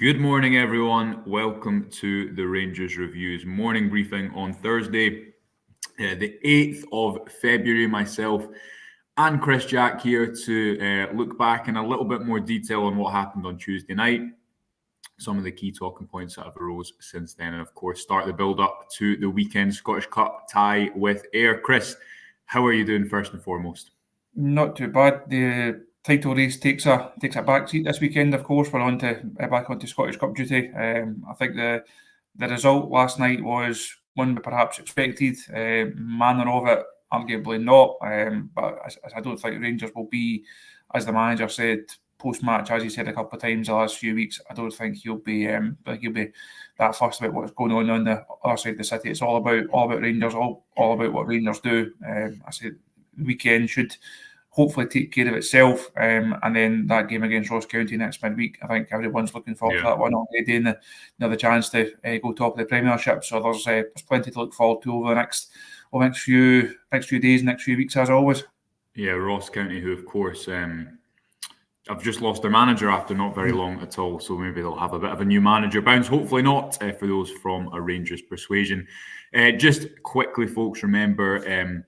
Good morning, everyone. Welcome to the Rangers Reviews morning briefing on Thursday, the 8th of February. Myself and Chris Jack here to look back in a little bit more detail on what happened on Tuesday night, some of the key talking points that have arose since then, and of course, start the build-up to the weekend Scottish Cup tie with Ayr. Chris, how are you doing first and foremost? Not too bad. The title race takes a backseat this weekend. Of course, we're back onto Scottish Cup duty. I think the result last night was one we perhaps expected. Manner of it, arguably not. But I don't think Rangers will be, as the manager said post-match, as he said a couple of times the last few weeks. I don't think he'll be that fussed about what's going on the other side of the city. It's all about Rangers, all about what Rangers do. I said the weekend should hopefully take care of itself, and then that game against Ross County next midweek. I think everyone's looking forward to that one already, and the chance to go top of the Premiership. So there's plenty to look forward to over the next few days, next few weeks, as always. Yeah, Ross County, who of course have just lost their manager after not very long at all, so maybe they'll have a bit of a new manager bounce. Hopefully not for those from a Rangers persuasion. Just quickly, folks, remember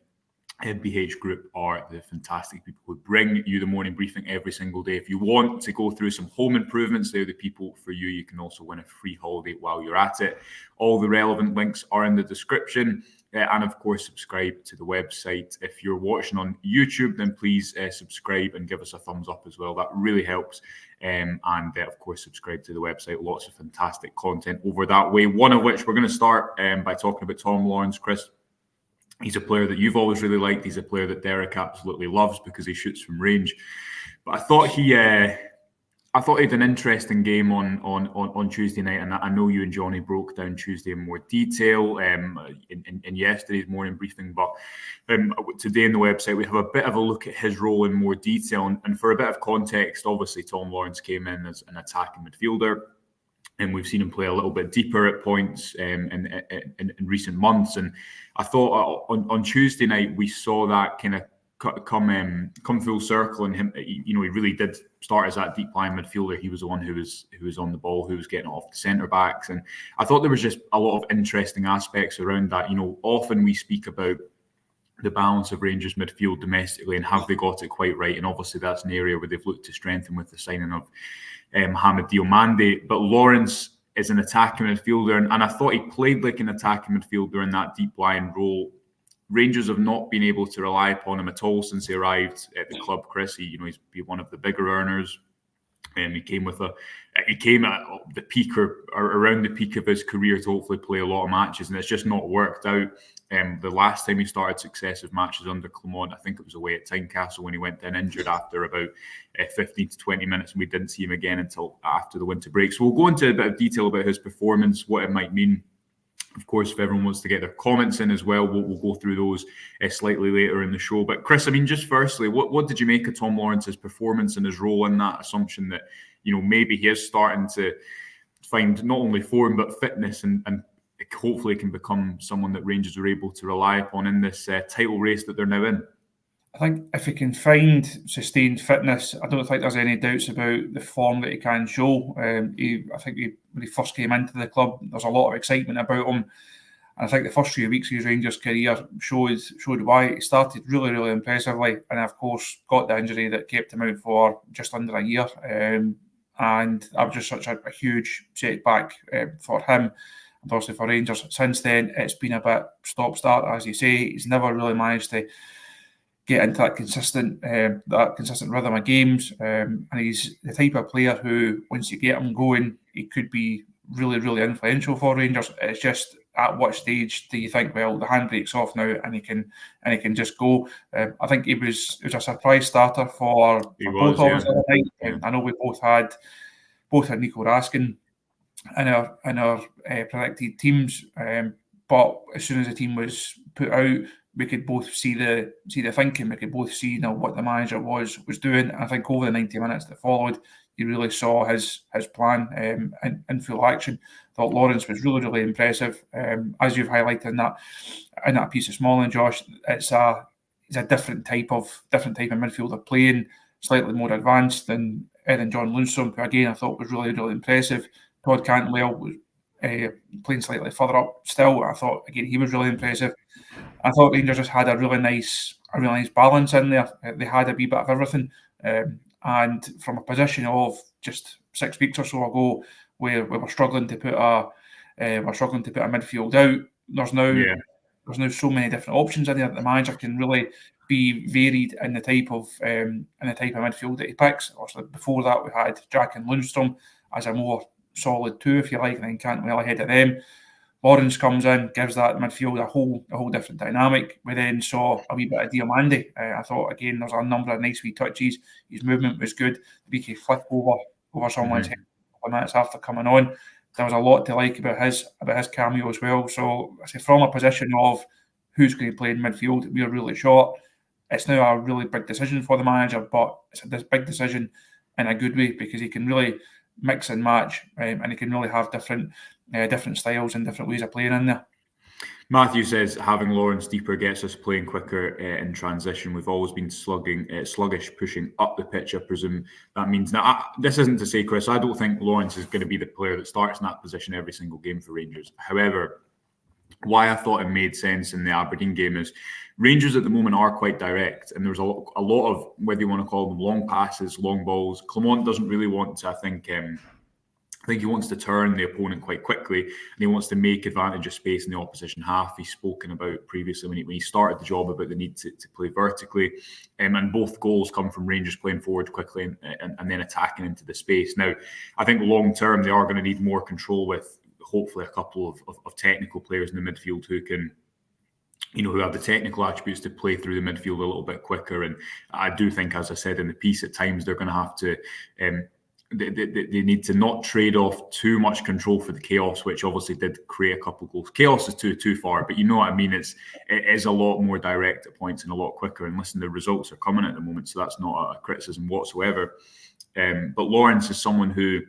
MPH Group are the fantastic people who bring you the morning briefing every single day. If you want to go through some home improvements, they're the people for you. You can also win a free holiday while you're at it. All the relevant links are in the description. And of course, subscribe to the website. If you're watching on YouTube, then please subscribe and give us a thumbs up as well. That really helps. And of course, subscribe to the website. Lots of fantastic content over that way. One of which we're going to start by talking about Tom Lawrence. Chris, he's a player that you've always really liked. He's a player that Derek absolutely loves because he shoots from range. But I thought he had an interesting game on Tuesday night, and I know you and Johnny broke down Tuesday in more detail in yesterday's morning briefing. But today on the website, we have a bit of a look at his role in more detail. And for a bit of context, obviously Tom Lawrence came in as an attacking midfielder, and we've seen him play a little bit deeper at points in recent months. And I thought on Tuesday night we saw that kind of come full circle, and him. He really did start as that deep line midfielder. He was the one who was on the ball, who was getting off the centre backs, and I thought there was just a lot of interesting aspects around that. Often we speak about the balance of Rangers midfield domestically and have they got it quite right, and obviously that's an area where they've looked to strengthen with the signing of Hamid Diomande. But Lawrence is an attacking midfielder, and I thought he played like an attacking midfielder in that deep line role. Rangers have not been able to rely upon him at all since he arrived at the club. Chris, he's been one of the bigger earners, and he came at the peak or around the peak of his career to hopefully play a lot of matches, and it's just not worked out. The last time he started successive matches under Clement, I think it was away at Tynecastle when he went down injured after about 15 to 20 minutes, and we didn't see him again until after the winter break. So we'll go into a bit of detail about his performance, what it might mean. Of course, if everyone wants to get their comments in as well, we'll go through those slightly later in the show. But Chris, just firstly, what did you make of Tom Lawrence's performance and his role in that assumption that, maybe he is starting to find not only form but fitness and hopefully can become someone that Rangers are able to rely upon in this title race that they're now in? I think if he can find sustained fitness, I don't think there's any doubts about the form that he can show. When he first came into the club, there's a lot of excitement about him. And I think the first few weeks of his Rangers career showed why. He started really, really impressively, and of course got the injury that kept him out for just under a year. And that was just such a huge setback for him. And obviously for Rangers since then, it's been a bit stop-start, as you say. He's never really managed to get into that consistent rhythm of games, and he's the type of player who, once you get him going, he could be really, really influential for Rangers. It's just at what stage do you think, well, the handbrake's off now and he can just go? I think it was a surprise starter for both of us the other night. I know we both had Nico Raskin in our predicted teams, but as soon as the team was put out, we could both see the thinking. We could both see what the manager was doing. I think over the 90 minutes that followed, you really saw his plan in full action. I thought Lawrence was really, really impressive. As you've highlighted in that piece of Smalling, Josh, it's a different type of midfielder, playing slightly more advanced than than John Lundstram, who again I thought was really, really impressive. Todd Cantwell was playing slightly further up still. I thought again he was really impressive. I thought Rangers just had a really nice balance in there. They had a wee bit of everything, and from a position of just 6 weeks or so ago, where we were struggling to put a midfield out. There's now so many different options in there that the manager can really be varied in the type of midfield that he picks. Also, before that, we had Jack and Lundstram as a more solid 2, if you like, and then Cantwell ahead of them. Lawrence comes in, gives that midfield a whole different dynamic. We then saw a wee bit of Diomande. I thought again there's a number of nice wee touches. His movement was good. The BK flip over someone's head a couple of minutes after coming on. There was a lot to like about his cameo as well. So I say from a position of who's going to play in midfield, we are really short. It's now a really big decision for the manager, but it's a big decision in a good way because he can really mix and match, and he can really have different styles and different ways of playing in there. Matthew says having Lawrence deeper gets us playing quicker in transition. We've always been sluggish, pushing up the pitch. I presume that means now. This isn't to say, Chris, I don't think Lawrence is going to be the player that starts in that position every single game for Rangers. However, why I thought it made sense in the Aberdeen game is Rangers at the moment are quite direct, and there's a lot of, whether you want to call them long passes, long balls. Clement doesn't really want to, I think he wants to turn the opponent quite quickly, and he wants to make advantage of space in the opposition half. He's spoken about previously when he started the job about the need to play vertically, and both goals come from Rangers playing forward quickly and then attacking into the space. Now, I think long term they are going to need more control with hopefully a couple of technical players in the midfield who can, who have the technical attributes to play through the midfield a little bit quicker. And I do think, as I said in the piece, at times they're going to have to. They need to not trade off too much control for the chaos, which obviously did create a couple of goals. Chaos is too far, but you know what I mean. It is a lot more direct at points and a lot quicker. And listen, the results are coming at the moment, so that's not a criticism whatsoever. But Lawrence is someone who,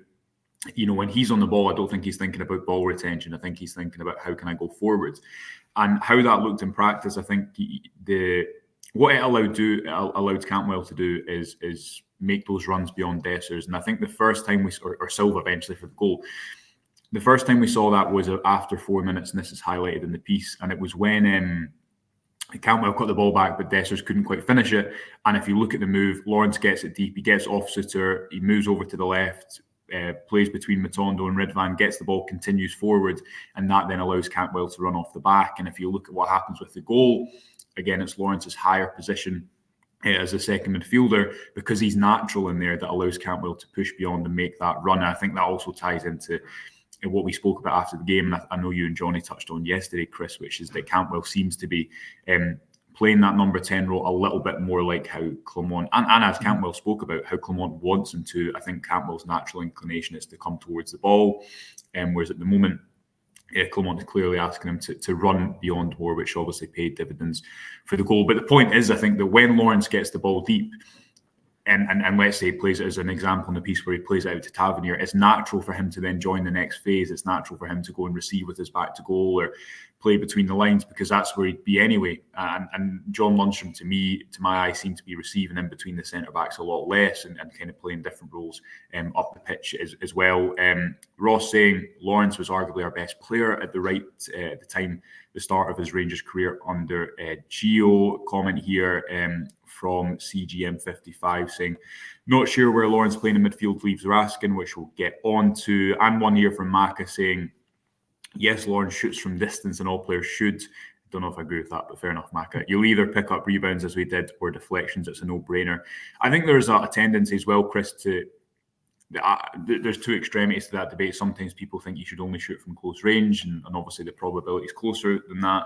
when he's on the ball, I don't think he's thinking about ball retention. I think he's thinking about how can I go forward, and how that looked in practice. I think what it allowed Cantwell to do is make those runs beyond Dessers. And I think the first time or Silva eventually for the goal, the first time we saw that was after 4 minutes, and this is highlighted in the piece, and it was when Cantwell got the ball back, but Dessers couldn't quite finish it. And if you look at the move, Lawrence gets it deep, he gets off Suter, he moves over to the left, plays between Matondo and Ridvan, gets the ball, continues forward, and that then allows Cantwell to run off the back. And if you look at what happens with the goal, again, it's Lawrence's higher position as a second midfielder, because he's natural in there, that allows Cantwell to push beyond and make that run. And I think that also ties into what we spoke about after the game, and I know you and Johnny touched on yesterday, Chris, which is that Cantwell seems to be playing that number 10 role a little bit more like how Clement, and as Cantwell spoke about, how Clement wants him to. I think Cantwell's natural inclination is to come towards the ball, whereas at the moment, Clement is clearly asking him to run beyond more, which obviously paid dividends for the goal. But the point is, I think that when Lawrence gets the ball deep, and let's say he plays it as an example in the piece where he plays it out to Tavernier, it's natural for him to then join the next phase. It's natural for him to go and receive with his back to goal or play between the lines, because that's where he'd be anyway. And John Lundstram, to my eye, seemed to be receiving in between the centre-backs a lot less and kind of playing different roles up the pitch as well. Ross saying Lawrence was arguably our best player at the time, the start of his Rangers career under Gio. Comment here from CGM55 saying, not sure where Lawrence playing in midfield leaves Raskin, which we'll get on to. And one here from Maka saying, yes, Lawrence shoots from distance and all players should. Don't know if I agree with that, but fair enough, Maka. You'll either pick up rebounds as we did or deflections. It's a no-brainer. I think there's a tendency as well, Chris, there's two extremities to that debate. Sometimes people think you should only shoot from close range, and obviously the probability is closer than that.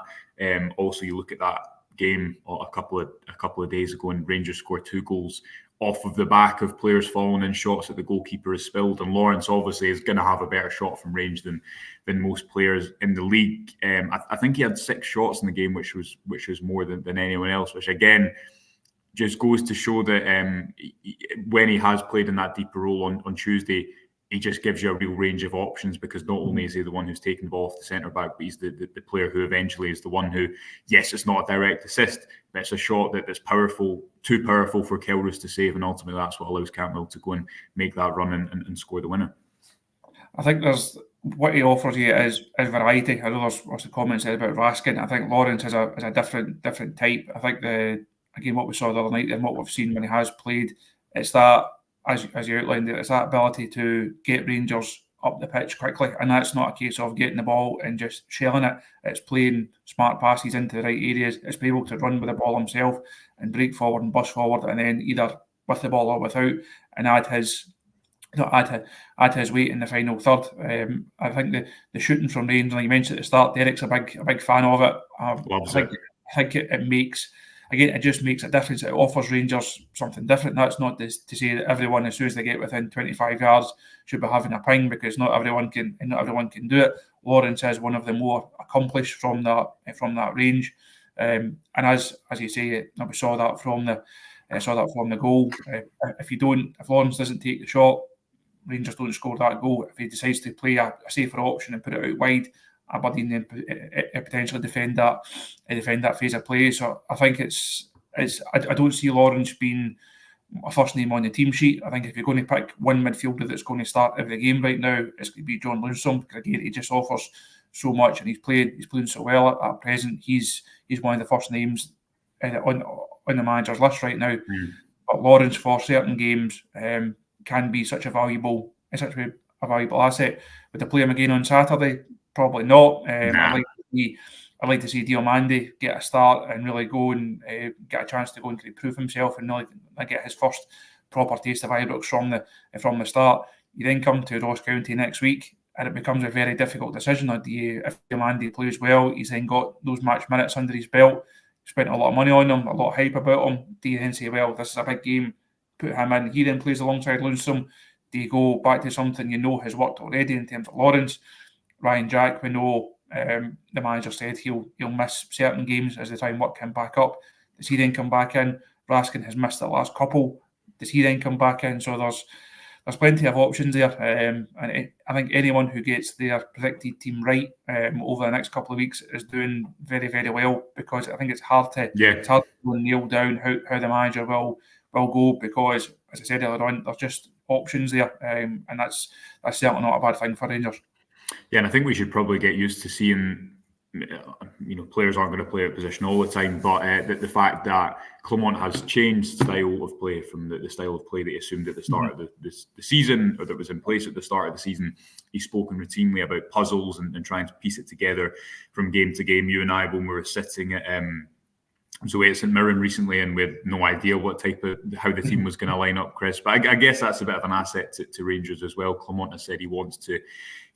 Also, you look at that game a couple of days ago, and Rangers scored 2 goals off of the back of players falling in shots that the goalkeeper has spilled. And Lawrence obviously is going to have a better shot from range than most players in the league. I think he had 6 shots in the game, which was more than anyone else, which again just goes to show that when he has played in that deeper role on Tuesday, he just gives you a real range of options, because not only is he the one who's taken the ball off the centre-back, but he's the player who eventually is the one who, yes, it's not a direct assist, but it's a shot that's powerful, too powerful for Kilrus to save, and ultimately that's what allows Cantwell to go and make that run and score the winner. I think there's what he offers you is variety. I know there's lots of comments said about Raskin. I think Lawrence is a different type. I think again what we saw the other night and what we've seen when he has played, it's that, as you outlined, it's that ability to get Rangers up the pitch quickly, and that's not a case of getting the ball and just shelling it. It's playing smart passes into the right areas. It's being able to run with the ball himself and break forward and bust forward, and then either with the ball or without, and add his weight in the final third. I think the shooting from Rangers, like you mentioned at the start, Derek's a big fan of it. I think it makes. Again, it just makes a difference. It offers Rangers something different. That's not to say that everyone, as soon as they get within 25 yards, should be having a ping, because not everyone can do it. Lawrence is one of the more accomplished from that range, and as you say, we saw that from the goal. If Lawrence doesn't take the shot, Rangers don't score that goal. If he decides to play a safer option and put it out wide, Aberdeen then potentially defend that phase of play. So I think I don't see Lawrence being a first name on the team sheet. I think if you're going to pick one midfielder that's going to start every game right now, it's going to be John Lundstram, because again he just offers so much, and he's playing so well at present. He's one of the first names on the manager's list right now. But Lawrence, for certain games, can be such a valuable asset. Would they play him again on Saturday? Probably not. I'd like to see Diomande get a start and really go and get a chance to go and prove himself and really get his first proper taste of Ibrox from the start. You then come to Ross County next week, and it becomes a very difficult decision. If Diomande plays well, he's then got those match minutes under his belt, spent a lot of money on him, a lot of hype about him. Do you then say, well, this is a big game, put him in? He then plays alongside Lundstram. Do you go back to something has worked already in terms of Lawrence? Ryan Jack, we know the manager said he'll miss certain games as they try and work him back up. Does he then come back in? Raskin has missed the last couple. Does he then come back in? So there's plenty of options there, and I think anyone who gets their predicted team right over the next couple of weeks is doing very, very well, because I think it's hard to nail down how the manager will go, because, as I said earlier on, there's just options there, and that's certainly not a bad thing for Rangers. Yeah, and I think we should probably get used to seeing, players aren't going to play out position all the time, but the fact that Clement has changed style of play from the style of play that he assumed at the start of the season, or that was in place at the start of the season. He's spoken routinely about puzzles and trying to piece it together from game to game. You and I, when we were sitting at Zoe at St Mirren recently, and we had no idea how the team was going to line up, Chris. But I guess that's a bit of an asset to Rangers as well. Clement has said he wants to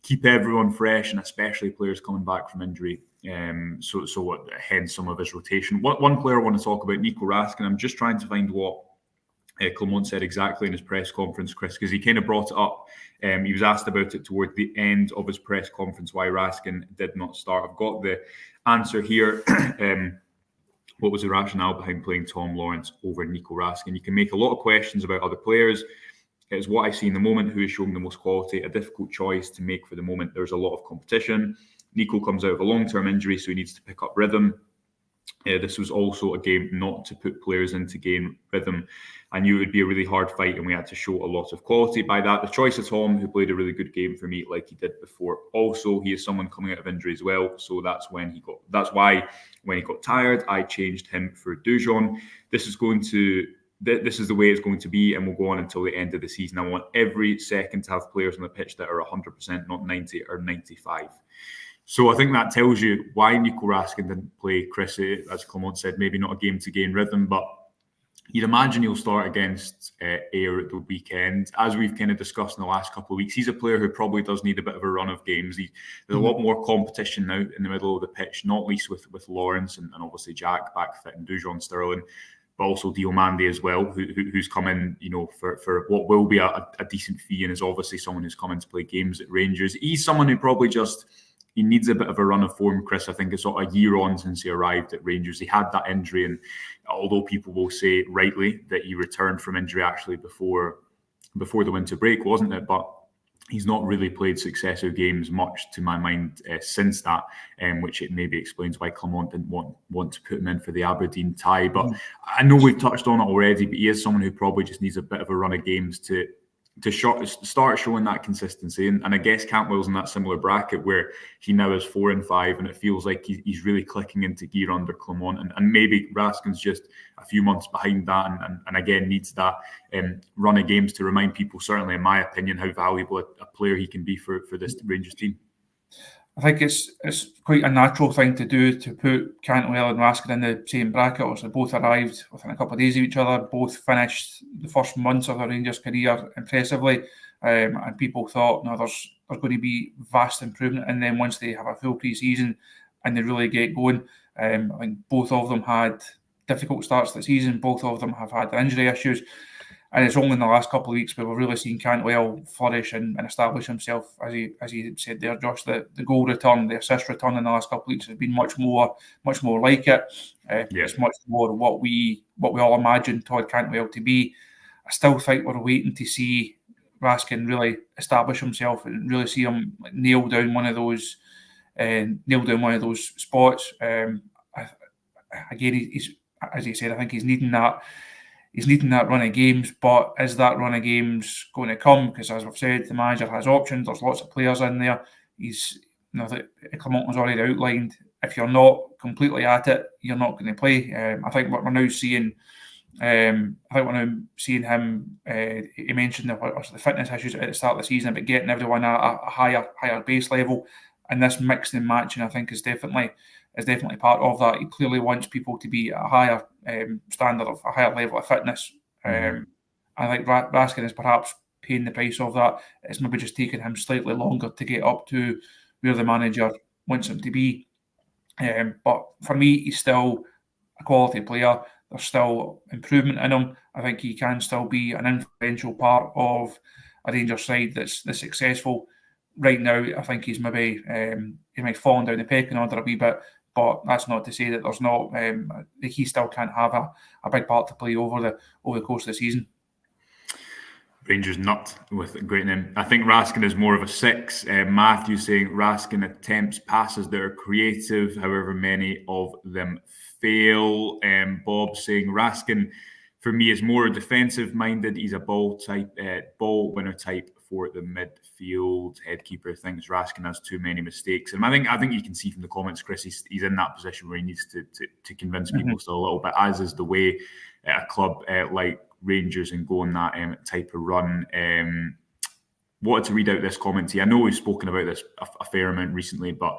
keep everyone fresh, and especially players coming back from injury. Hence some of his rotation. One player I want to talk about, Nico Raskin. I'm just trying to find what Clement said exactly in his press conference, Chris, because he kind of brought it up. He was asked about it toward the end of his press conference, why Raskin did not start. I've got the answer here. What was the rationale behind playing Tom Lawrence over Nico Raskin? You can make a lot of questions about other players. It's what I see in the moment, who is showing the most quality, a difficult choice to make for the moment. There's a lot of competition. Nico comes out of a long-term injury, so he needs to pick up rhythm. This was also a game not to put players in to gain rhythm. I knew it would be a really hard fight, and we had to show a lot of quality by that. The choice of Tom, who played a really good game for me, like he did before. Also, he is someone coming out of injury as well, so that's why when he got tired, I changed him for Dujon. This is the way it's going to be, and will go on until the end of the season. I want every second to have players on the pitch that are 100%, not 90 or 95. So I think that tells you why Nico Raskin didn't play. Chris, as Clement said, maybe not a game to gain rhythm, but you'd imagine he'll start against Ayr at the weekend. As we've kind of discussed in the last couple of weeks, he's a player who probably does need a bit of a run of games. There's a lot more competition now in the middle of the pitch, not least with Lawrence and obviously Jack back fit and Dujon Sterling, but also Diomande as well, who's come in, for what will be a decent fee, and is obviously someone who's come in to play games at Rangers. He's someone who probably he needs a bit of a run of form, Chris. I think it's sort of a year on since he arrived at Rangers. He had that injury, and although people will say rightly that he returned from injury actually before the winter break, wasn't it? But He's not really played successive games much, to my mind, since that, which it maybe explains why Clement didn't want to put him in for the Aberdeen tie. But I know we've touched on it already, but he is someone who probably just needs a bit of a run of games to start showing that consistency. And I guess Cantwell's in that similar bracket where he now is 4 and 5, and it feels like he's really clicking into gear under Clement. And maybe Raskin's just a few months behind that, and again needs that run of games to remind people, certainly in my opinion, how valuable a player he can be for this Rangers team. I think it's quite a natural thing to do, to put Cantwell and Raskin in the same bracket. So both arrived within a couple of days of each other, both finished the first months of their Rangers career impressively, and people thought, no, there's going to be vast improvement in them once they have a full pre-season and they really get going. I think both of them had difficult starts to the season. Both of them have had injury issues. And it's only in the last couple of weeks where we've really seen Cantwell flourish and establish himself, as he said there, Josh. The goal return, the assist return in the last couple of weeks has been much more like it. It's much more what we all imagined Todd Cantwell to be. I still think we're waiting to see Raskin really establish himself and really see him nail down one of those spots. Again, he's, as you said, I think he's needing that run of games, but is that run of games going to come? Because as I've said, the manager has options. There's lots of players in there. Clement was already outlined. If you're not completely at it, you're not going to play. I think what we're now seeing. Him. He mentioned the fitness issues at the start of the season, but getting everyone at a higher base level, and this mixing and matching, I think, is definitely part of that. He clearly wants people to be at a higher standard, of a higher level of fitness. I think Raskin is perhaps paying the price of that. It's maybe just taking him slightly longer to get up to where the manager wants him to be. But for me, he's still a quality player. There's still improvement in him. I think he can still be an influential part of a Rangers side that's successful. Right now, I think he's maybe he might fall down the pecking order a wee bit, but that's not to say that there's not he still can't have a big part to play over the course of the season. Rangers nut with a great name. I think Raskin is more of a 6. Matthew saying Raskin attempts passes that are creative, however many of them fail. Bob saying Raskin, for me, is more defensive minded. He's a ball winner type for the midfield. Headkeeper thinks Raskin has too many mistakes, and I think you can see from the comments, Chris, he's in that position where he needs to convince people still a little bit, as is the way a club like Rangers and go on that type of run. Wanted to read out this comment here. I know we've spoken about this a fair amount recently, but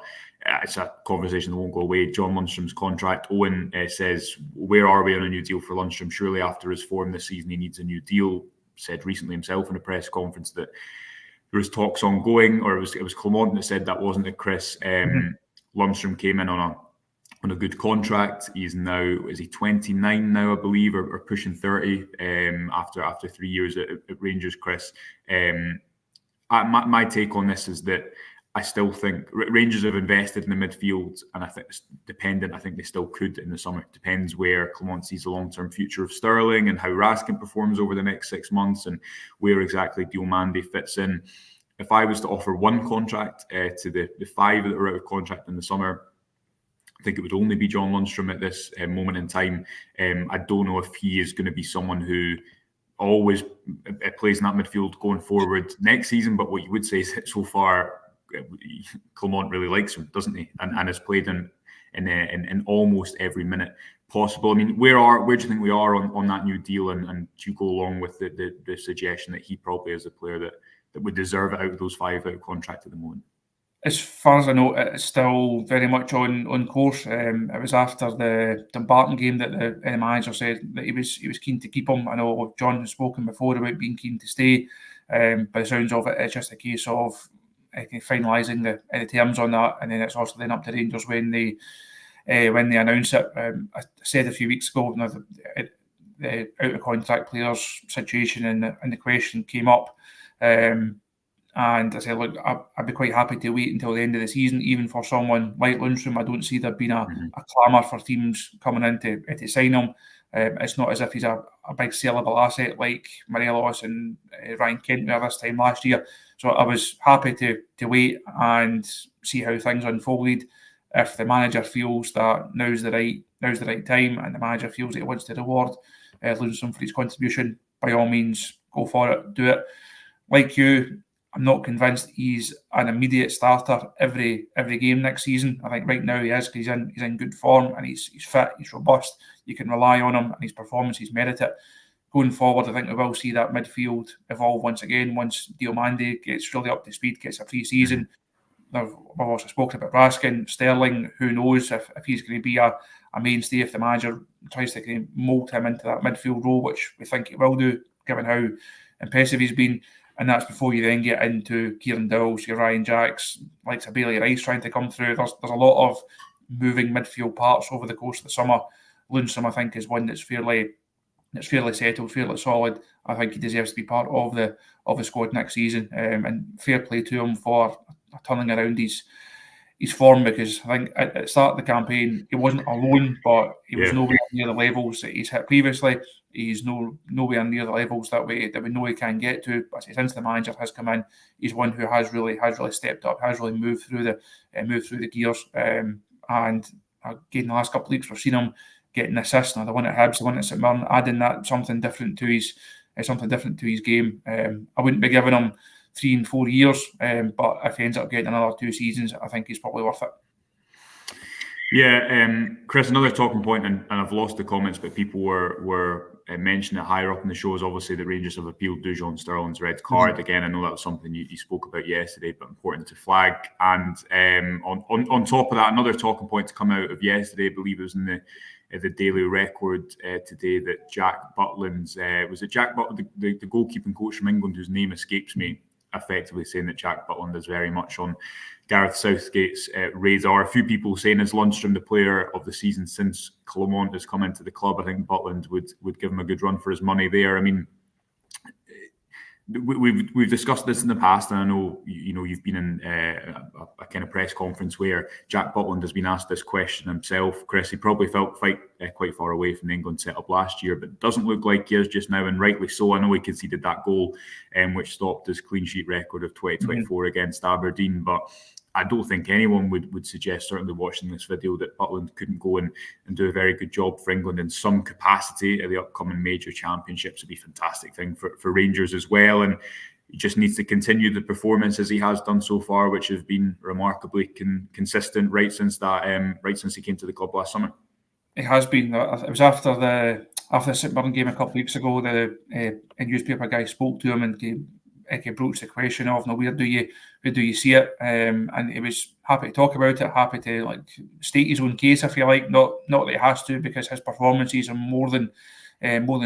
it's a conversation that won't go away. John Lundstram's contract. Owen says, where are we on a new deal for Lundstram? Surely after his form this season, he needs a new deal. Said recently himself in a press conference that there was talks ongoing, or it was Clement that said that, wasn't it, Chris? Lundstram came in on a good contract. He's now, is he 29 now, I believe, or pushing 30 after 3 years at Rangers, Chris. My take on this is that I still think Rangers have invested in the midfield, and I think it's dependent. I think they still could in the summer. It depends where Clement sees the long-term future of Sterling and how Raskin performs over the next 6 months and where exactly Diomande fits in. If I was to offer one contract to the 5 that are out of contract in the summer, I think it would only be John Lundstram at this moment in time. I don't know if he is going to be someone who always plays in that midfield going forward next season, but what you would say is that so far Clement really likes him, doesn't he? And has played in almost every minute possible. I mean, where do you think we are on that new deal? And do you go along with the suggestion that he probably is a player that would deserve it out of those 5 out of contract at the moment? As far as I know, it's still very much on course. It was after the Dumbarton game that the manager said that he was keen to keep him. I know John has spoken before about being keen to stay. By the sounds of it, it's just a case of finalising the terms on that, and then it's also then up to Rangers when they announce it. I said a few weeks ago, the out of contract players situation and the question came up. And I said, look, I'd be quite happy to wait until the end of the season, even for someone like Lundstram. I don't see there being a clamour for teams coming in to sign him. It's not as if he's a big sellable asset like Morelos and Ryan Kent were this time last year. So I was happy to wait and see how things unfolded. If the manager feels that now's the right time, and the manager feels that he wants to reward Lundstram for his contribution, by all means, go for it, do it. Like you, I'm not convinced he's an immediate starter every game next season. I think right now he is, because he's in good form and he's fit, he's robust. You can rely on him, and his performances merit it. Going forward, I think we will see that midfield evolve once again. Once Diomande gets really up to speed, gets a pre-season. We've also spoken about Raskin, Sterling. Who knows if he's going to be a mainstay, if the manager tries to kind of mould him into that midfield role, which we think he will do, given how impressive he's been. And that's before you then get into Kieran Dowles, your Ryan Jacks, like Bailey Rice trying to come through. There's a lot of moving midfield parts over the course of the summer. Lundstram, I think, is one that's fairly settled, fairly solid. I think he deserves to be part of the squad next season. And fair play to him for turning around his form, because I think at the start of the campaign he wasn't alone, but he was nowhere near the levels that he's hit previously. He's nowhere near the levels that we know he can get to. But since the manager has come in, he's one who has really stepped up, has really moved through the gears. And again, the last couple of weeks we've seen him getting assists. Now the one at Hibs, the one at St Mirren, adding that something different to his game. I wouldn't be giving him 3 and 4 years, but if he ends up getting another 2 seasons, I think he's probably worth it. Yeah, Chris, another talking point, and I've lost the comments, but people were mentioning it higher up in the show, is obviously the Rangers have appealed Dujon Sterling's red card. Again, I know that was something you spoke about yesterday, but important to flag. And on top of that, another talking point to come out of yesterday, I believe it was in the Daily Record today, that Jack Butland's was it Jack Butland, the goalkeeping coach from England, whose name escapes me, effectively saying that Jack Butland is very much on Gareth Southgate's radar. A few people saying, is Lundstram the player of the season since Clement has come into the club? I think Butland would give him a good run for his money there. I mean, we've discussed this in the past, and I know you've been in a kind of press conference where Jack Butland has been asked this question himself. Chris, he probably felt quite far away from the England setup last year, but it doesn't look like he is just now, and rightly so. I know he conceded that goal, which stopped his clean sheet record of 2024 against Aberdeen, but I don't think anyone would suggest, certainly watching this video, that Butland couldn't go and do a very good job for England in some capacity at the upcoming major championships. Would be a fantastic thing for Rangers as well. And he just needs to continue the performance as he has done so far, which have been remarkably consistent right since he came to the club last summer. It has been. It was after the St Mirren game a couple of weeks ago. The newspaper guy spoke to him and he broached the question of, where do you see it? And he was happy to talk about it, happy to state his own case, if you like. Not that he has to, because his performances are more than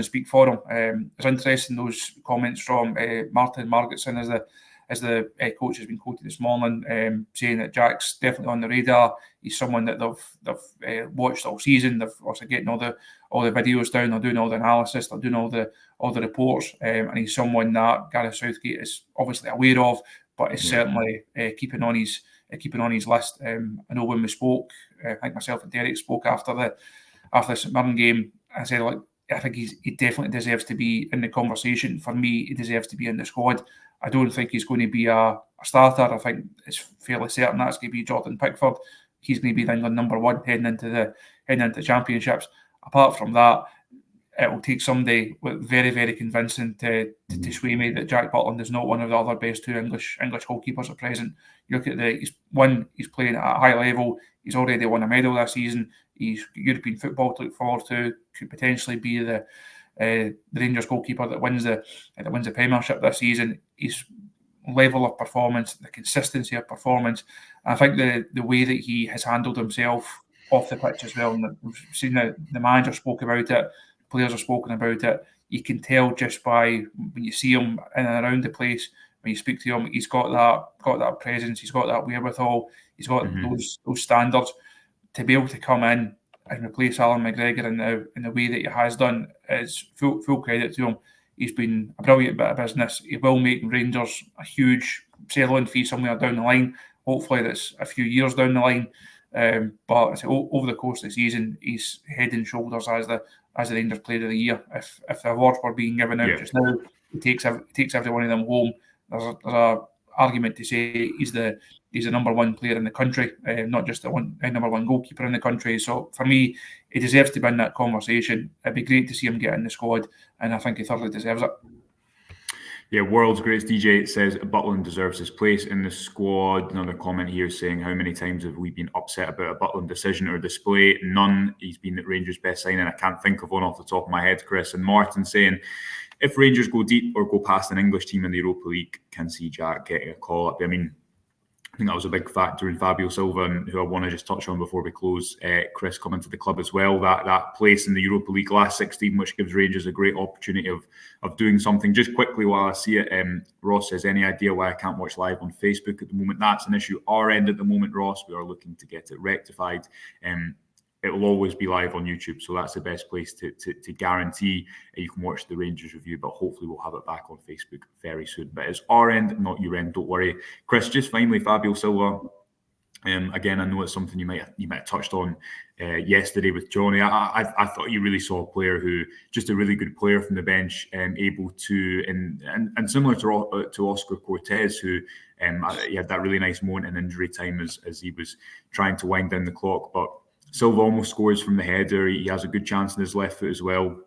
speak for him. It's interesting, those comments from Martin Margetson as the coach has been quoted this morning, saying that Jack's definitely on the radar. He's someone that they've watched all season. They've also getting all the videos down. They're doing all the analysis. They're doing all the reports. And he's someone that Gareth Southgate is obviously aware of, but is certainly keeping on his list. I know when we spoke, I think myself and Derek spoke after the St Mirren game. I said, I think he definitely deserves to be in the conversation. For me, he deserves to be in the squad. I don't think he's going to be a starter. I think it's fairly certain that's going to be Jordan Pickford. He's going to be the England number 1 heading into the championships. Apart from that, it will take somebody very, very convincing to sway me that Jack Butland is not one of the other best 2 English goalkeepers at present. You look at he's playing at a high level. He's already won a medal this season. He's got European football to look forward to. Could potentially be the Rangers goalkeeper that wins the Premiership this season. His level of performance, the consistency of performance, I think the way that he has handled himself off the pitch as well. And we've seen the manager spoke about it, players have spoken about it. You can tell just by when you see him in and around the place, when you speak to him, he's got that presence, he's got that wherewithal, he's got those standards. To be able to come in and replace Alan McGregor in the way that he has done is full credit to him. He's been a brilliant bit of business. He will make Rangers a huge sell-on fee somewhere down the line. Hopefully that's a few years down the line. But over the course of the season, he's head and shoulders as the Rangers Player of the Year. If the awards were being given out just now, he takes every one of them home. There's a argument to say he's the number one player in the country, not just the number one goalkeeper in the country. So for me, he deserves to be in that conversation. It'd be great to see him get in the squad, and I think he thoroughly deserves it. Yeah, world's greatest DJ says Butland deserves his place in the squad. Another comment here saying, how many times have we been upset about a Butland decision or display? None. He's been at Rangers' best signing. I can't think of one off the top of my head, Chris. And Martin saying, if Rangers go deep or go past an English team in the Europa League, can see Jack getting a call up. I mean, I think that was a big factor in Fabio Silva, and who I want to just touch on before we close. Chris coming to the club as well. That place in the Europa League last 16, which gives Rangers a great opportunity of doing something. Just quickly while I see it, Ross says, any idea why I can't watch live on Facebook at the moment? That's an issue our end at the moment, Ross. We are looking to get it rectified. It will always be live on YouTube, so that's the best place to guarantee you can watch the Rangers review, but hopefully we'll have it back on Facebook very soon. But it's our end, not your end, don't worry. Chris, just finally, Fabio Silva. Again, I know it's something you might have touched on yesterday with Johnny. I thought you really saw a player who, just a really good player from the bench, able to, and similar to Oscar Cortez, who he had that really nice moment in injury time as he was trying to wind down the clock, but Silva almost scores from the header. He has a good chance in his left foot as well,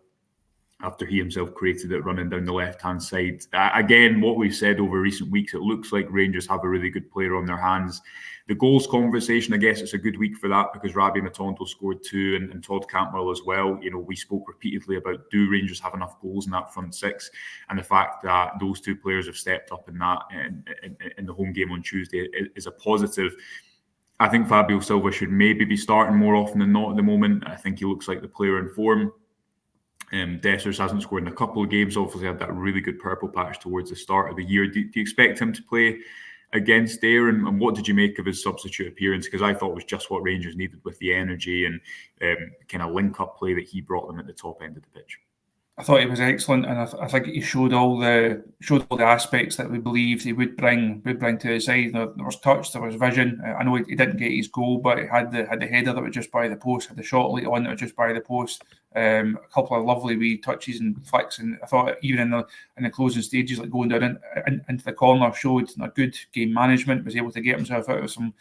after he himself created it running down the left-hand side. Again, what we've said over recent weeks, it looks like Rangers have a really good player on their hands. The goals conversation, I guess it's a good week for that, because Rabbi Matondo scored 2 and Todd Cantwell as well. You know, we spoke repeatedly about, do Rangers have enough goals in that front six? And the fact that those 2 players have stepped up in that in the home game on Tuesday is a positive. I think Fabio Silva should maybe be starting more often than not at the moment. I think he looks like the player in form. Dessers hasn't scored in a couple of games. Obviously had that really good purple patch towards the start of the year. Do you expect him to play against Ayr? And what did you make of his substitute appearance? Because I thought it was just what Rangers needed with the energy and kind of link-up play that he brought them at the top end of the pitch. I thought he was excellent, and I think he showed all the aspects that we believed he would bring to his side. There was touch, there was vision. I know he didn't get his goal, but he had the header that was just by the post, had the shot late on that was just by the post. A couple of lovely wee touches and flicks, and I thought even in the closing stages, like going down into the corner, showed a good game management. Was able to get himself out of some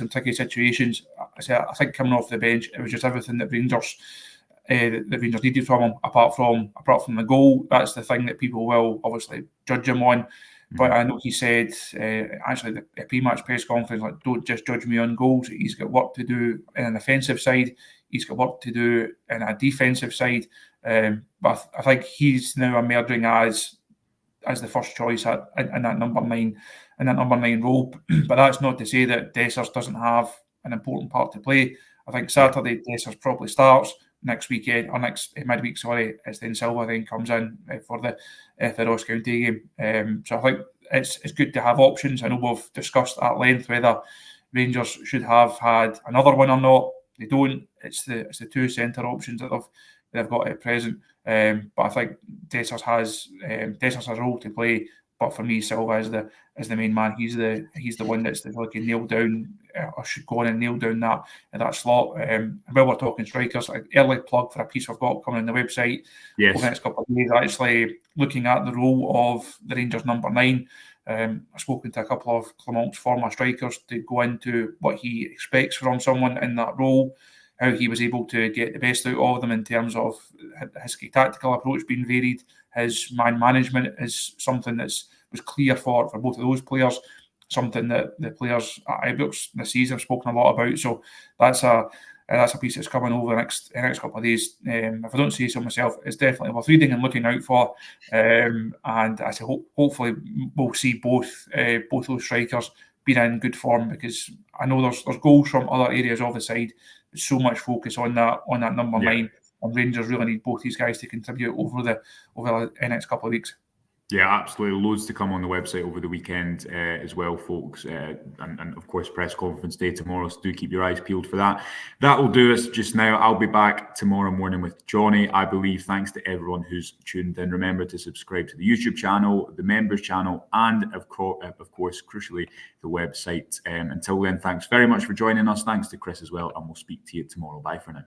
tricky situations. I think coming off the bench, it was just everything that Rangers needed from him, apart from the goal. That's the thing that people will obviously judge him on. But I know he said, actually, the pre-match press conference, like, don't just judge me on goals. He's got work to do in an offensive side. He's got work to do in a defensive side. But I think he's now emerging as the first choice in that number 9 role. But that's not to say that Dessers doesn't have an important part to play. I think Saturday Dessers probably starts. Next weekend or next midweek, it's then Silva then comes in for the Ross County game. So I think it's good to have options. I know we've discussed at length whether Rangers should have had another one or not. They don't. It's the 2 centre options that they've got at present. But I think Dessers has a role to play. But for me, Silva is the main man. He's the one that's nailed down, or should go on and nail down that slot. While we're talking strikers, early plug for a piece I've got coming on the website over the next couple of days, actually looking at the role of the Rangers number 9. I've spoken to a couple of Clermont's former strikers to go into what he expects from someone in that role, how he was able to get the best out of them in terms of his tactical approach being varied. His man management is something that was clear for both of those players, something that the players at Ibrox this season have spoken a lot about. So that's a piece that's coming over the next couple of days. If I don't say so myself, it's definitely worth reading and looking out for. And I say hopefully we'll see both those strikers being in good form, because I know there's goals from other areas of the side. There's so much focus on that number 9. And Rangers really need both these guys to contribute over the next couple of weeks. Yeah, absolutely. Loads to come on the website over the weekend as well, folks. And of course, press conference day tomorrow. So do keep your eyes peeled for that. That will do us just now. I'll be back tomorrow morning with Johnny, I believe. Thanks to everyone who's tuned in. Remember to subscribe to the YouTube channel, the members channel, and of course, crucially, the website. Until then, thanks very much for joining us. Thanks to Chris as well. And we'll speak to you tomorrow. Bye for now.